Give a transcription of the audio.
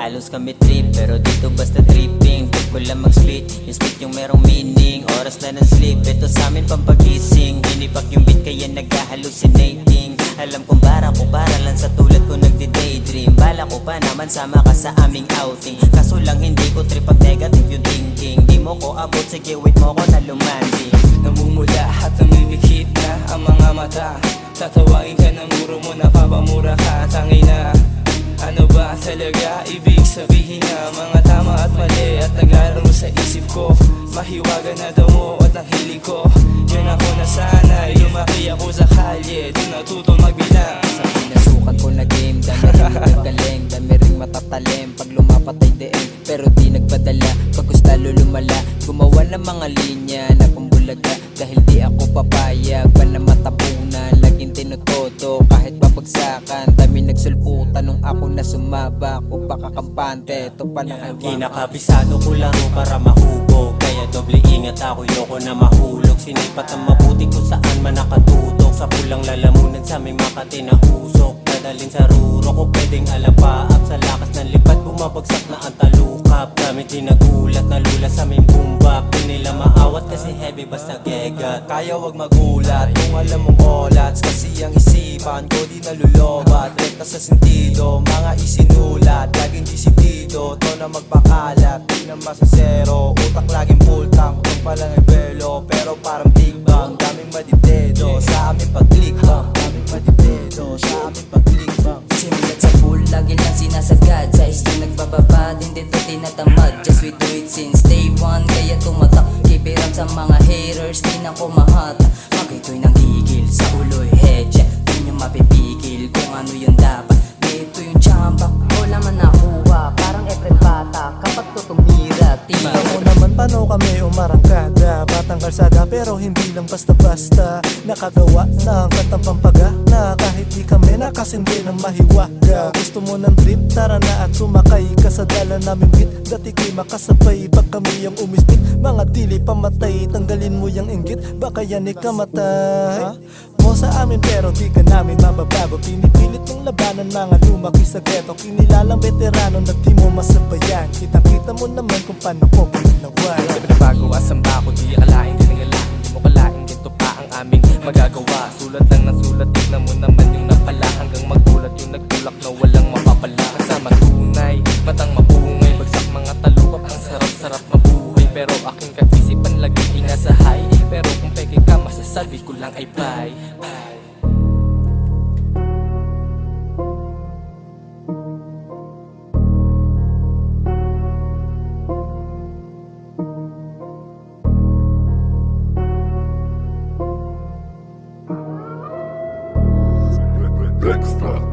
Halos kami trip, pero dito basta tripping. Trip ko lang mag-split, yung split yung merong meaning. Oras na ng sleep, ito sa amin pampagising. Hinipak yung beat kaya nag-hallucinating. Alam kong para lang sa tulad ko nagdi-daydream. Bala ko pa naman sama ka sa aming outing. Kaso lang hindi ko trip pag negative yung thinking. Di mo ko abot, sige wait mo ko na lumanding. Namumula at namimikit na ang mga mata. Tatawagin ka ng guro mo na papamura ka. Tangay na, ano ba talaga ibig sabihin nga? Mga tama at mali at naglalaro sa isip ko. Mahiwaga na daw mo at ang hiling ko. Yun ako na sana'y lumaki ako sa kalye. Di natutong magbilang. Sa pinasukan ko na game, dami rin nagagaling. Dami rin matatalim pag lumapat ay diin. Pero di nagpadala, pag gusto lalo lumala. Gumawa ng mga linya na pambulaga. Dahil di ako papayag pa na matapunan. Laging tinutodo kahit babagsakan. Dami nagsulputan nung ako na sumaba. Ko baka kampante, ito pa lang ay kinakabisado ko laro para mahubog. Kaya doble ingat ako, yoko na mahulog. Sinipat ang mabuti kung saan man nakatutok. Sa pulang lalamunan sa aming Makati na usok. Dadalhin sa ruro ko pwedeng alapaap. Sa lakas ng lipat bumabagsak na ang talukap. Gamit din nagulat na lula sa aming bumbak. Di nila maawat kasi heavy basta gegat. Kaya wag magulat kung alam mong olats. Kasi ang isipan ko di nalulobat. Rekta sa sentido, mga isinulat. Laging disiplido, to na magpakalat. Di na masasero, utak laging full tank. Kung palang ay velo, pero parang big bang. Daming maditedo sa aming pag-click bang. Daming maditedo sa aming pag-click bang. Simulat sa pool, lagi lang sinasagad. Sa stream nagbababa, din dito tinatamad. Just we do it since day one, kaya tumatak. Keep it up sa mga haters, di na ko mahata. Mag-ito'y nang higil sa ulo'y hedge. Di nyo mapipigil kung ano yung dapat. Dito yung tsambak, wala man nakuha. Parang Efren bata, kapag to tumira. Ikaw mo naman paano kami umarangkada. Batang kalsada pero hindi lang basta-basta. Nakagawa ng kantang pampagana. Kahit di kami nakasindi ng mahiwaga. Gusto mo ng trip, tara na at sumakay ka sa dala naming beat. Dati ko'y makasabay pag kami yung umispit. Mga dili pamatay, tanggalin mo yung inggit. Baka yan ikamatay mo sa amin pero di ka namin mababago. Pinipilit mong labanan mga lumaki sa ghetto. Kinilalang veterano na di mo masabayan. Kitang-kita mo naman kung paano ko pinanawan. Bago asang bako, di akalain, di nangalain. Di mo kalain, dito pa ang aming magagawa. Sulat lang ng sulat, tignan mo naman yung napala. Hanggang magulat yung nagtulak na walang mapapala. Kasama tunay, matang mapungay. Bagsak mga talukap, ang sarap-sarap mabuhay. Pero aking katisipan lagi hinga sa high. Pero kung peke ka, masasabi ko lang ay bye. Dexter.